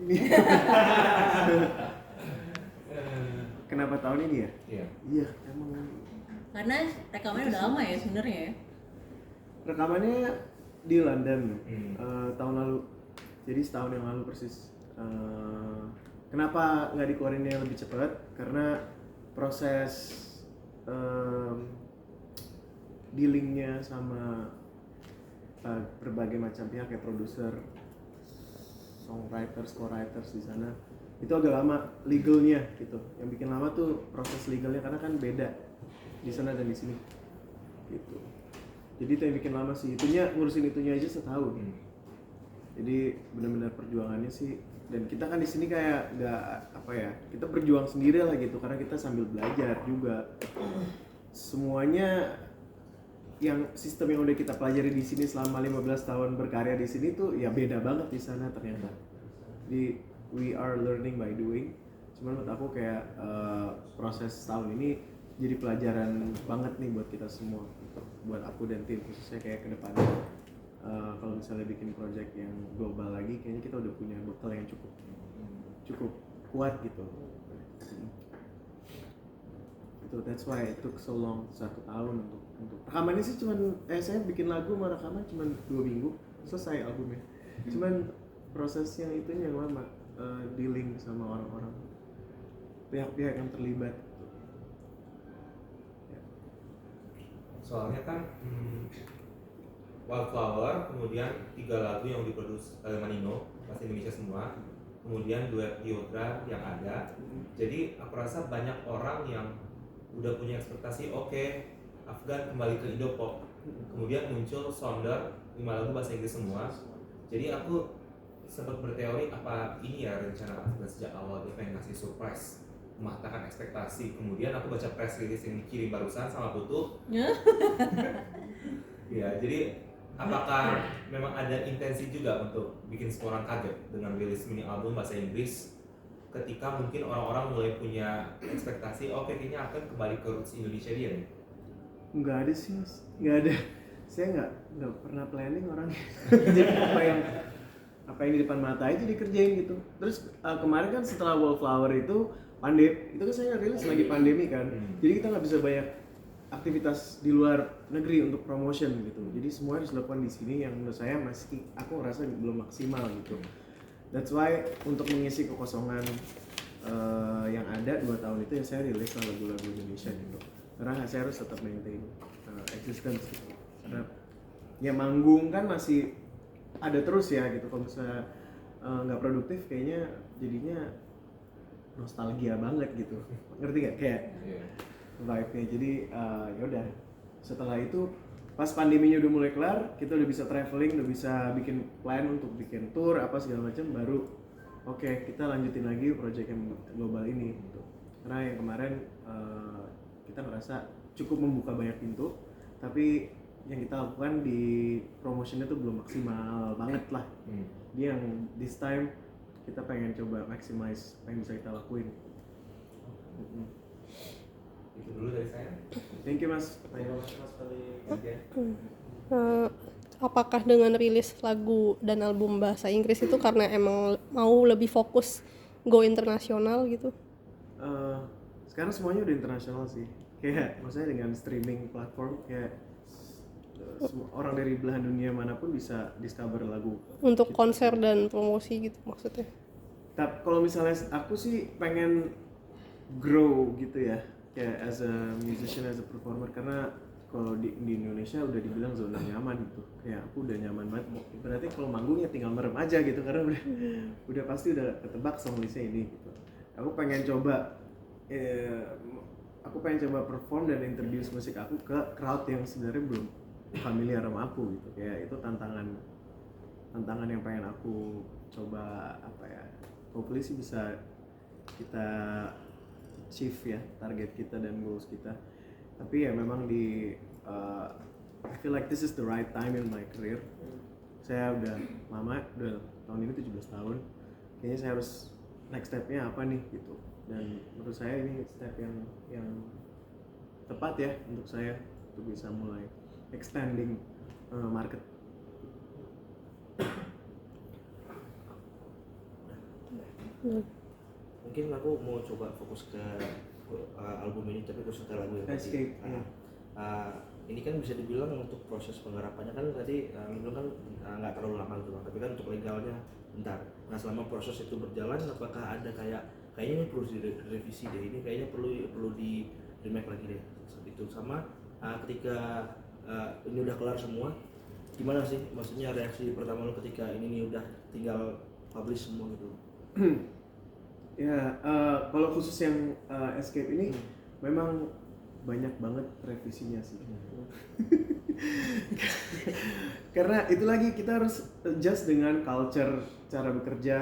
ini. Kenapa tahun ini ya? Iya. Iya, emang Karena rekamannya udah lama ya sebenarnya ya. rekamannya di London tahun lalu. Jadi setahun yang lalu persis. Kenapa nggak dikeluarinnya lebih cepat? Karena proses dealingnya sama berbagai macam pihak kayak produser, songwriters, co-writers di sana itu agak lama legalnya gitu. Yang bikin lama tuh proses legalnya karena kan beda di sana dan di sini gitu. Jadi itu yang bikin lama sih. Ngurusin itunya aja setahun. Jadi benar-benar perjuangannya sih. Dan kita kan di sini kayak nggak apa ya, kita berjuang sendiri lah gitu karena kita sambil belajar juga. Semuanya yang sistem yang udah kita pelajari di sini selama 15 tahun berkarya di sini tuh ya beda banget di sana ternyata. Jadi we are learning by doing. Cuman menurut aku kayak proses tahun ini jadi pelajaran banget nih buat kita semua, buat aku dan tim khususnya kayak ke depannya. Kalau misalnya bikin project yang global lagi, kayaknya kita udah punya bekal yang cukup kuat gitu. Itu that's why it took so long, 1 tahun untuk rekamannya sih saya bikin lagu sama rekaman cuman 2 minggu selesai albumnya. Cuman proses yang itu yang lama, dealing sama orang-orang, pihak-pihak yang terlibat. Soalnya kan Wildflower, kemudian 3 lagu yang diproduksi Manino, bahasa Indonesia semua, kemudian duet Yodra yang ada. Jadi aku rasa banyak orang yang udah punya ekspektasi, oke, Afgan kembali ke Indopop. Kemudian muncul Sonder, 5 lagu bahasa Inggris semua. Jadi aku sempat berteori apa ini ya rencana Afgan sejak awal, dia pengen ngasih surprise, mematahkan ekspektasi. Kemudian aku baca press release yang dikirim barusan sama Putu. Ya, jadi apakah memang ada intensi juga untuk bikin semua orang kaget dengan rilis mini album bahasa Inggris ketika mungkin orang-orang mulai punya ekspektasi, oke, kayaknya akan kembali ke roots Indonesia dia nih? Nggak ada sih mas, nggak ada. Saya nggak pernah planning orangnya. Jadi apa yang di depan mata aja dikerjain gitu. Terus kemarin kan setelah Wallflower itu kan saya rilis lagi pandemi kan. Jadi kita nggak bisa banyak aktivitas di luar negeri untuk promotion gitu. Jadi semua harus dilakukan di sini yang menurut saya masih aku ngerasa belum maksimal gitu. That's why untuk mengisi kekosongan yang ada 2 tahun itu yang saya rilis lagu-lagu Indonesia gitu. Karena saya harus tetap maintain existence gitu. Karena ya manggung kan masih ada terus ya gitu. Kalau misalnya nggak produktif kayaknya jadinya nostalgia banget gitu. Ngerti nggak kayak vibe-nya. Jadi ya udah setelah itu pas pandeminya udah mulai kelar, kita udah bisa traveling, udah bisa bikin plan untuk bikin tour apa segala macam, baru oke, kita lanjutin lagi project yang global ini gitu. Karena yang kemarin kita ngerasa cukup membuka banyak pintu, tapi yang kita lakukan di promotionnya tuh belum maksimal banget lah. Dia yang this time kita pengen coba maximize apa yang bisa kita lakuin. Itu dulu dari saya. Thank you mas. Apakah dengan rilis lagu dan album bahasa Inggris itu karena emang mau lebih fokus go internasional gitu? Sekarang semuanya udah internasional sih. Kayak maksudnya dengan streaming platform kayak semua orang dari belahan dunia manapun bisa discover lagu. Untuk konser dan promosi gitu maksudnya? Tapi kalau misalnya aku sih pengen grow gitu ya, kayak as a musician, as a performer, karena kalau di Indonesia udah dibilang zona nyaman gitu. Kayak aku udah nyaman banget. Berarti kalau manggungnya tinggal merem aja gitu karena udah pasti udah ketebak song listnya ini gitu. Aku pengen coba perform dan introduce musik aku ke crowd yang sebenarnya belum familiar sama aku gitu. Kayak itu tantangan yang pengen aku coba apa ya. Hopefully sih bisa kita achieve ya target kita dan goals kita. Tapi ya memang I feel like this is the right time in my career. Saya udah lama, udah tahun ini 17 tahun. Kayaknya saya harus next step-nya apa nih gitu. Dan menurut saya ini step yang tepat ya untuk saya untuk bisa mulai expanding market. Mungkin aku mau coba fokus ke album ini tapi khusus ke lagu yang tadi. Escape, iya. Ini kan bisa dibilang untuk proses penggarapannya kan tadi lu bilang kan nggak terlalu lama gitu Bang, tapi kan untuk legalnya bentar. Nah selama proses itu berjalan apakah ada kayaknya ini perlu direvisi deh, ini kayaknya perlu di remake lagi deh itu sama ketika ini udah kelar semua gimana sih maksudnya reaksi pertama lu ketika ini nih udah tinggal publish semua gitu? Ya, kalau khusus yang Escape ini memang banyak banget revisinya sih. Karena itu lagi kita harus adjust dengan culture cara bekerja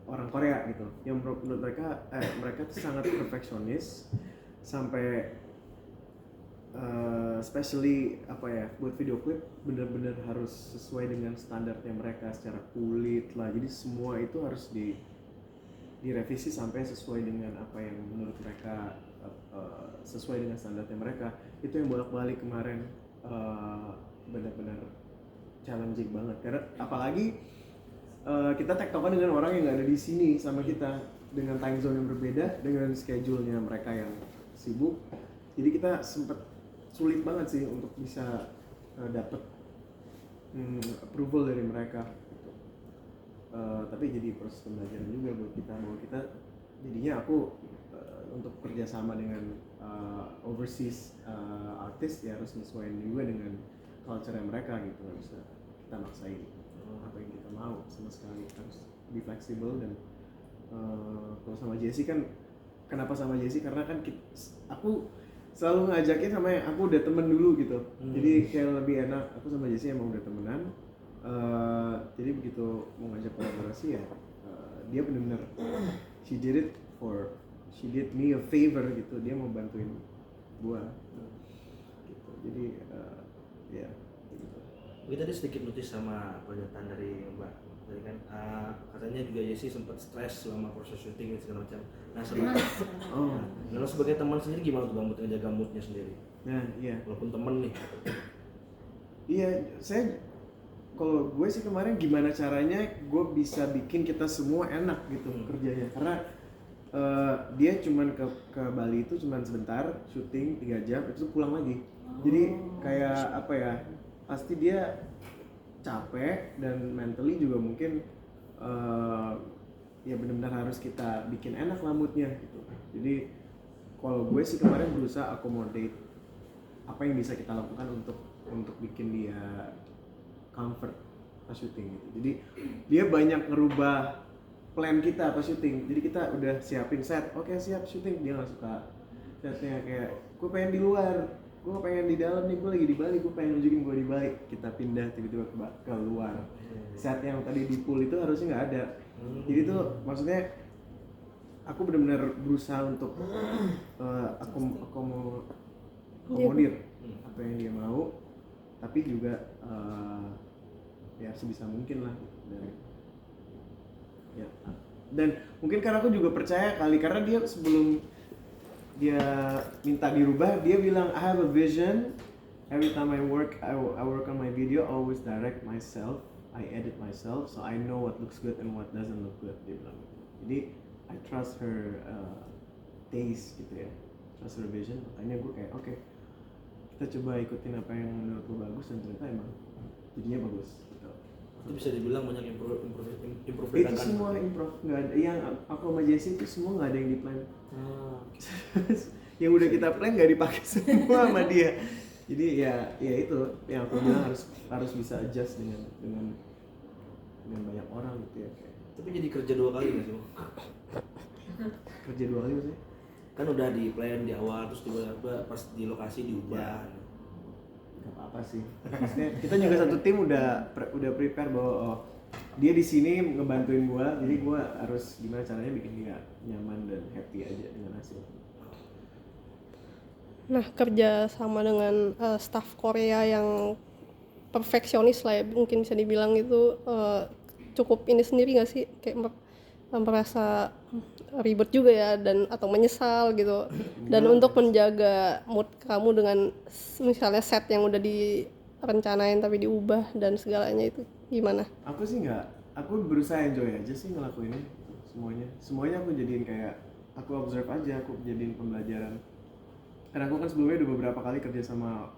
orang Korea gitu. Yang menurut mereka tuh sangat perfeksionis sampai especially apa ya buat video klip benar-benar harus sesuai dengan standarnya mereka secara kulit lah. Jadi semua itu harus direvisi sampai sesuai dengan apa yang menurut mereka sesuai dengan standarnya mereka. Itu yang bolak-balik kemarin benar-benar challenging banget karena apalagi kita tektokan dengan orang yang nggak ada di sini sama kita dengan time zone yang berbeda dengan schedule-nya mereka yang sibuk. Jadi kita sempat sulit banget sih untuk bisa dapat approval dari mereka gitu. Tapi jadi proses pembelajaran juga buat kita bahwa kita jadinya aku untuk kerjasama dengan overseas artis ya harus menyesuaikan juga dengan culture mereka gitu, nggak bisa kita maksain apa yang kita mau sama sekali, harus lebih fleksibel. Dan kalau sama Jessie kan kenapa sama Jessie karena kan aku selalu ngajakin sama yang aku udah temen dulu gitu. Jadi kayak lebih enak, aku sama Jessie emang udah temenan. Jadi begitu mau ngajak kolaborasi ya dia benar-benar she did me a favor gitu, dia mau bantuin gua gitu. Jadi ya gitu. Oke, tadi sedikit notice sama pernyataan dari Mbak tadi kan katanya juga Jessie sempat stres selama proses syuting dan segala macam. Nah nah, sebagai teman sendiri gimana tuh Bang buat ngejaga moodnya sendiri? Nah iya. Walaupun temen nih. Iya, kalau gue sih kemarin gimana caranya gue bisa bikin kita semua enak gitu kerjanya. Karena dia cuman ke Bali itu cuman sebentar syuting 3 jam itu pulang lagi. Jadi kayak apa ya? Pasti dia capek dan mentally juga mungkin ya benar-benar harus kita bikin enak lah moodnya gitu. Jadi kalau gue sih kemarin berusaha accommodate apa yang bisa kita lakukan untuk bikin dia comfort pas syuting gitu. Jadi dia banyak ngerubah plan kita pas syuting. Jadi kita udah siapin set, oke siap syuting, dia nggak suka setnya kayak gue pengen di luar, gue pengen di dalam nih, gue lagi di Bali, gue pengen nunjukin gue di Bali. Kita pindah tiba-tiba ke luar. Set yang tadi di pool itu harusnya nggak ada. Jadi tuh maksudnya aku benar-benar berusaha untuk akomodir apa yang dia mau, tapi juga ya sebisa mungkin lah dan mungkin karena aku juga percaya kali karena dia sebelum dia minta dirubah dia bilang I have a vision, every time I work on my video I always direct myself, I edit myself so I know what looks good and what doesn't look good, dia bilang. Jadi I trust her taste gitu ya, trust her vision, makanya gue kayak oke, kita coba ikutin apa yang menurut gue bagus dan ternyata emang jadinya bagus gitu. Itu bisa dibilang banyak improve Itu semua improve, nggak ada yang aku sama Jessie itu semua nggak ada yang di plan. Yang udah kita plan nggak dipakai semua sama dia. Jadi ya itu yang aku bilang harus bisa adjust dengan banyak orang gitu ya. Tapi jadi kerja 2 kali nggak sih? Kerja 2 kali maksudnya? Kan udah di plan di awal terus tiba-tiba pas di lokasi diubah. Gak apa-apa sih. Maksudnya kita juga satu tim udah prepare bahwa dia di sini ngebantuin gua, jadi gua harus gimana caranya bikin dia nyaman dan happy aja dengan hasil. Nah, kerja sama dengan staff Korea yang perfeksionis lah ya, mungkin bisa dibilang itu cukup ini sendiri nggak sih, kayak merasa ribet juga ya dan atau menyesal gitu. Dan untuk menjaga mood kamu dengan misalnya set yang udah direncanain tapi diubah dan segalanya itu gimana? Aku sih nggak, aku berusaha enjoy aja sih ngelakuinnya. semuanya aku jadiin kayak aku observe aja, aku jadiin pembelajaran. Karena aku kan sebelumnya udah beberapa kali kerja sama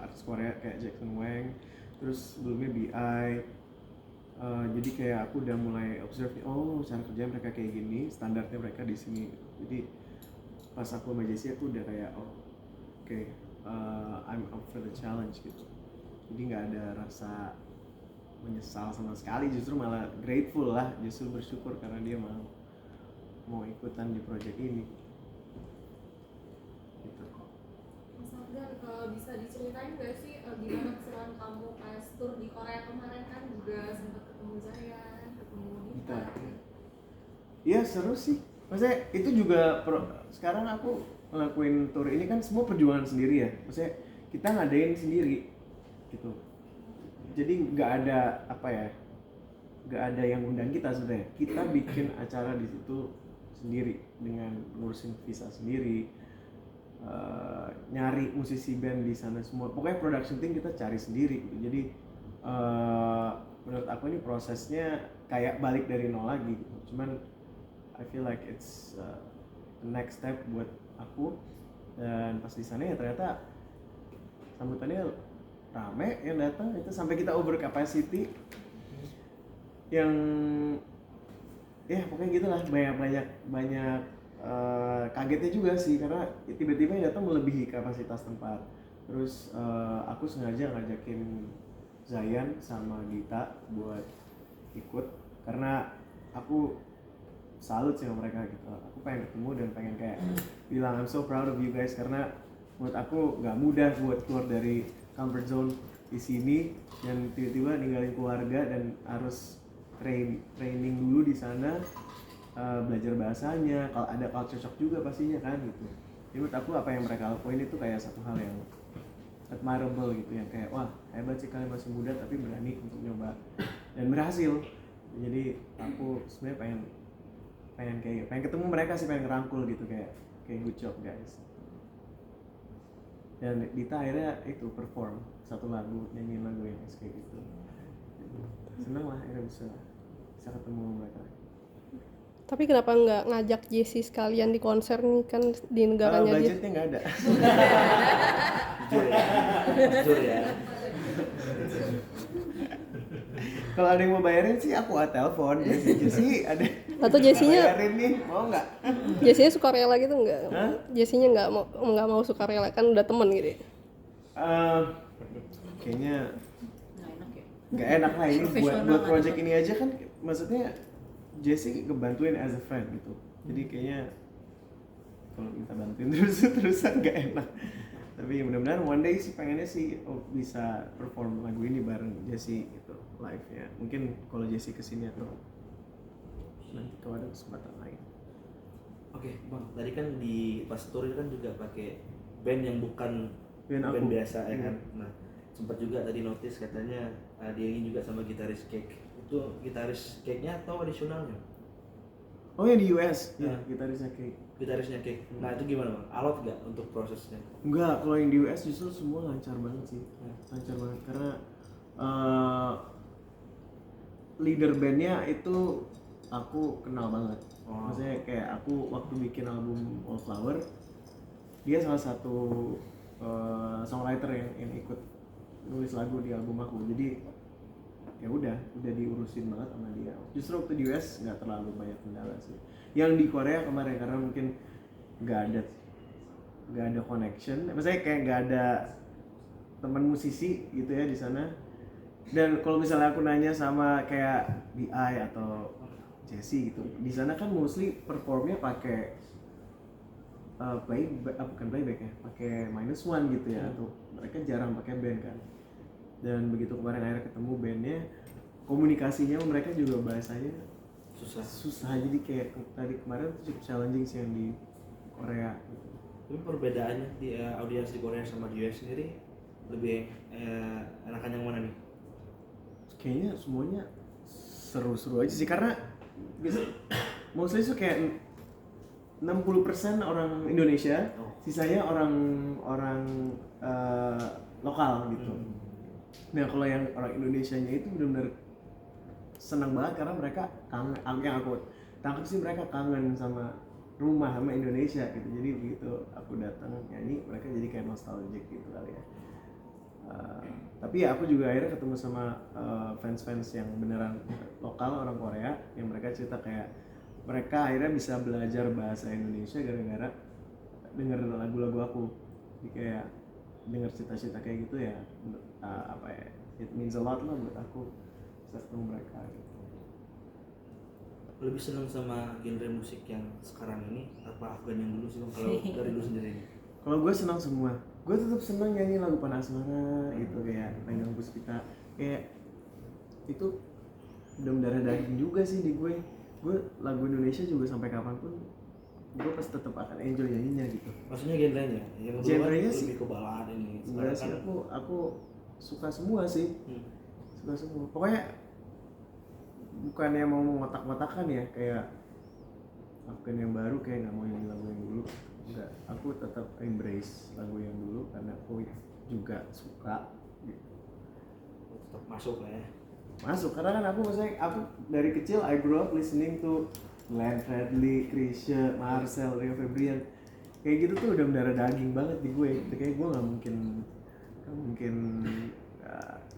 artis Korea kayak Jackson Wang, terus sebelumnya BI. Jadi kayak aku udah mulai observe nih, oh cara kerja mereka kayak gini, standarnya mereka di sini. Jadi pas aku sama Jessie aku udah kayak oke, I'm up for the challenge gitu. Jadi nggak ada rasa menyesal sama sekali, justru malah grateful lah, justru bersyukur karena dia mau ikutan di project ini. Gitu. Mas Afgan, bisa diceritain gak sih gimana keseruan kamu pas tour di Korea kemarin, kan juga sempat ketemu Zayan, ketemu Dita. Iya seru sih. Maksudnya itu juga sekarang aku ngelakuin tour ini kan semua perjuangan sendiri ya. Maksudnya kita ngadain sendiri gitu. Jadi nggak ada nggak ada yang undang kita sebenarnya. Kita bikin acara di situ sendiri dengan ngurusin visa sendiri, nyari musisi band di sana semua. Pokoknya production team kita cari sendiri gitu. Jadi menurut aku ini prosesnya kayak balik dari nol lagi gitu. Cuman I feel like it's the next step buat aku. Dan pas di sana ya ternyata sambutannya rame yang datang, itu sampai kita over capacity yang ya pokoknya gitulah, banyak kagetnya juga sih karena tiba-tiba yang datang melebihi kapasitas tempat. Terus aku sengaja ngajakin Zayan sama Gita buat ikut karena aku salut sih sama mereka gitu. Aku pengen ketemu dan pengen kayak bilang I'm so proud of you guys, karena menurut aku nggak mudah buat keluar dari comfort zone di sini dan tiba-tiba ninggalin keluarga dan harus training dulu di sana, belajar bahasanya, kalau ada culture shock juga pastinya kan gitu. Jadi menurut aku apa yang mereka lakuin itu kayak satu hal yang admirable gitu, yang kayak wah hebat sih kalian masih muda tapi berani untuk nyoba dan berhasil. Jadi aku sebenarnya pengen ketemu mereka sih, pengen ngerangkul gitu kayak good job guys. Dan Dita akhirnya itu perform satu lagu, nyanyiin lagu yang kayak gitu. Seneng lah akhirnya bisa ketemu mereka. Tapi kenapa nggak ngajak Jessie sekalian di konser nih, kan di negaranya dia? Budgetnya nggak ada. Jujur ya. Kalau ada yang mau bayarin sih aku telepon Jessie ada. Atau Jessinya bayarin nih, mau nggak? Jessinya suka rela gitu nggak? Hah? Jessinya nggak mau suka rela, kan udah temen gitu. Kayaknya Nggak enak ya. nggak enak lah ini buat Profesional project atau- ini aja kan, maksudnya Jessie ngebantuin as a friend gitu. Jadi kayaknya kalau minta bantuin terusan nggak enak. Tapi mudah-mudahan one day sih pengennya sih bisa perform lagu ini bareng Jessie gitu live ya. Mungkin kalau Jessie kesini atau nanti kalau ada kesempatan lain. Oke, Bang. Tadi kan di pas tour itu kan juga pakai band yang bukan Band band aku. biasa ya kan. Nah, sempat juga tadi notice katanya diiringi juga sama gitaris Cake. Itu gitaris Cake-nya atau additionalnya? Oh ya di US, ya Nah. gitarisnya kayak Gitarisnya Cake. Nah, itu gimana, Bang? Alot nggak untuk prosesnya? enggak, kalau yang di US justru semua lancar banget sih, lancar banget karena leader bandnya itu aku kenal banget. Oh. Maksudnya kayak aku waktu bikin album Wallflower, dia salah satu songwriter yang ikut nulis lagu di album aku. Jadi ya udah diurusin banget sama dia. Justru waktu di US nggak terlalu banyak kendala sih. Yang di Korea kemarin karena mungkin nggak ada connection, maksudnya kayak nggak ada teman musisi gitu ya di sana. Dan kalau misalnya aku nanya sama kayak BI atau Jessie gitu, di sana kan mostly performnya pakai bukan playback ya, pakai -1 gitu ya, atau mereka jarang pakai band kan. Dan begitu kemarin akhirnya ketemu bandnya, komunikasinya mereka juga bahasanya susah, jadi kayak tadi kemarin tuh cukup challenging sih yang di Korea gitu. Tapi perbedaannya di audiens di Korea sama di US sendiri lebih enakan yang mana nih? Kayaknya semuanya seru-seru aja sih, karena mostly tuh kayak 60% orang Indonesia, sisanya orang lokal gitu. Nah kalau yang orang Indonesianya itu benar-benar senang banget karena mereka kangen, yang aku tangkap sih mereka kangen sama rumah, sama Indonesia gitu. Jadi begitu aku datang nyanyi, mereka jadi kayak nostalgic gitu kali ya. Tapi ya aku juga akhirnya ketemu sama fans-fans yang beneran lokal, orang Korea, yang mereka cerita kayak mereka akhirnya bisa belajar bahasa Indonesia gara-gara denger lagu-lagu aku. Jadi kayak denger cerita-cerita kayak gitu ya, apa ya, it means a lot lah buat aku bisa ketemu mereka gitu. Lebih senang sama genre musik yang sekarang ini apa Afgan yang dulu sih Bang? Kalau dari lu sendiri nih? Kalau gue senang semua, gue tetap senang nyanyi lagu Panasmara gitu, kayak Renggang Puspita, kayak itu udah mendarah daging juga sih di gue. Gue lagu Indonesia juga sampai kapanpun gue pasti tetap akan enjoy nyanyinya gitu. Maksudnya genrenya? Yang dulu Genrenya kan sih lebih ke balad ini. Enggak sih, kan aku suka semua sih, suka semua. Pokoknya bukannya mau ngotak-ngotakan ya, kayak Afgan yang baru kayak nggak mau nyanyi lagu yang dulu. Enggak, aku tetap embrace lagu yang dulu karena aku juga suka gitu. tetap masuk lah ya. Masuk karena kan aku maksudnya aku dari kecil I grew up listening to Glenn Fredly, Chrisye, Marcel, Rio Febrian, kayak gitu tuh udah mendarah daging banget di gue. Kayak gue nggak mungkin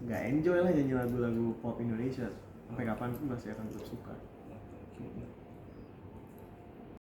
nggak enjoy lah nyanyi lagu-lagu pop Indonesia, sampai kapan pun masih akan terus suka.